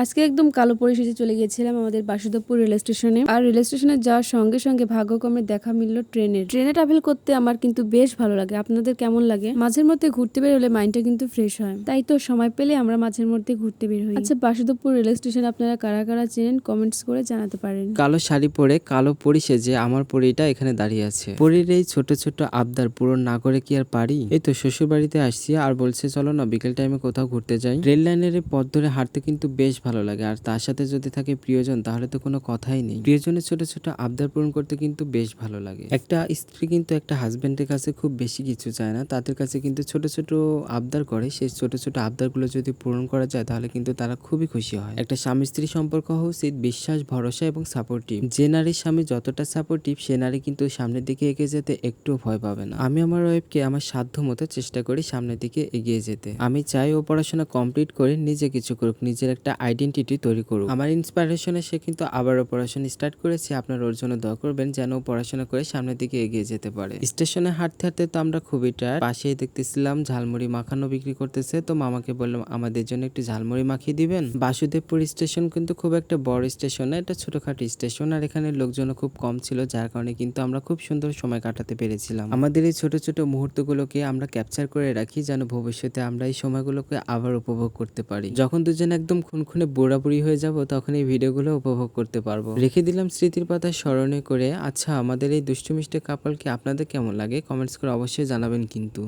আজকে একদম কালো পরে সেজে চলে গিয়েছিলাম আমাদের বাসুদেবপুর রেল স্টেশনে। আর রেল স্টেশনে যাওয়ার সঙ্গে সঙ্গে ভাগ্যক্রমে দেখা মিলল ট্রেনে ট্রাভেল করতে আমার কিন্তু বেশ ভালো লাগে। আপনাদের কেমন লাগে? মাঝের মধ্যে ঘুরতে বের হলে মাইন্ডটা কিন্তু ফ্রেশ হয়, তাই তো সময় পেলে আমরা মাঝের মধ্যে ঘুরতে বের হই। আচ্ছা, বাসুদেবপুর রেল স্টেশন আপনারা কারা কারা চেনেন কমেন্টস করে জানাতে পারেন। কালো শাড়ি পরে কালো পরি সেজে আমার পরিটা এখানে দাঁড়িয়ে আছে। পরির এই ছোট ছোট আবদার পূরণ না করে কি আর পারি? এই তো শ্বশুর বাড়িতে আসছি আর বলছে চলো না বিকেল টাইমে কোথাও ঘুরতে যাই। রেল লাইনের এই পথ ধরে হাঁটতে কিন্তু বেশ ভালো লাগে, আর তার সাথে যদি থাকে প্রিয়জন তাহলে তো কোনো কথাই নেই। প্রিয়জনের ছোট ছোট আবদার পূরণ করতে কিন্তু বেশ ভালো লাগে। একটা স্ত্রী কিন্তু একটা হাজবেন্ডের কাছে খুব বেশি কিছু চায় না, তাদের কাছে কিন্তু ছোট ছোট আবদার করে। সেই ছোট ছোট আবদারগুলো যদি পূরণ করা যায় তাহলে কিন্তু তারা খুবই খুশি হয়। একটা স্বামী স্ত্রী সম্পর্ক হওয়া উচিত বিশ্বাস, ভরসা এবং সাপোর্টিভ। যে নারীর স্বামী যতটা সাপোর্টিভ সে নারী কিন্তু সামনের দিকে এগিয়ে যেতে একটু ভয় পাবে না। আমি আমার ওয়াইফকে আমার সাধ্য মতো চেষ্টা করি সামনের দিকে এগিয়ে যেতে। আমি চাই ও পড়াশোনা কমপ্লিট করে নিজে কিছু করুক, নিজের একটা আইডেন্টিটি তৈরি করুক। আমার ইন্সপিরেশনে সে কিন্তু আবারও পড়াশোনা স্টার্ট করেছে। আপনার ওর জন্য দোয়া করবেন যেন ও পড়াশোনা করে সামনের দিকে এগিয়ে যেতে পারে। স্টেশনে হাঁটতে হাঁটতে তো আমরা খুবই টায়ার্ড। পাশেই দেখতেছিলাম ঝালমুড়ি মাখানো বিক্রি করতেছে, তো মামাকে বললাম আমাদের জন্য একটু ঝালমুড়ি মাখিয়ে দিবেন। বাসুদেবপুর স্টেশন কিন্তু খুব একটা বড় স্টেশন না, এটা ছোটখাটো স্টেশন, আর এখানে লোকজন খুব কম ছিল, যার কারণে কিন্তু আমরা খুব সুন্দর সময় কাটাতে পেরেছিলাম। আমাদের এই ছোট ছোট মুহূর্তগুলোকে আমরা ক্যাপচার করে রাখি যেন ভবিষ্যতে আমরা এই সময়গুলোকে আবার উপভোগ করতে পারি। যখন দুজন একদম খুনখুনে বুড়াবুড়ি হয়ে যাব তখন এই ভিডিওগুলো উপভোগ করতে পারবো। রেখে দিলাম স্মৃতির পাতা স্মরণে করে। আচ্ছা, আমাদের এই দুষ্টু মিষ্টি কাপলকে আপনাদের কেমন লাগে কমেন্টস করে অবশ্যই জানাবেন কিন্তু।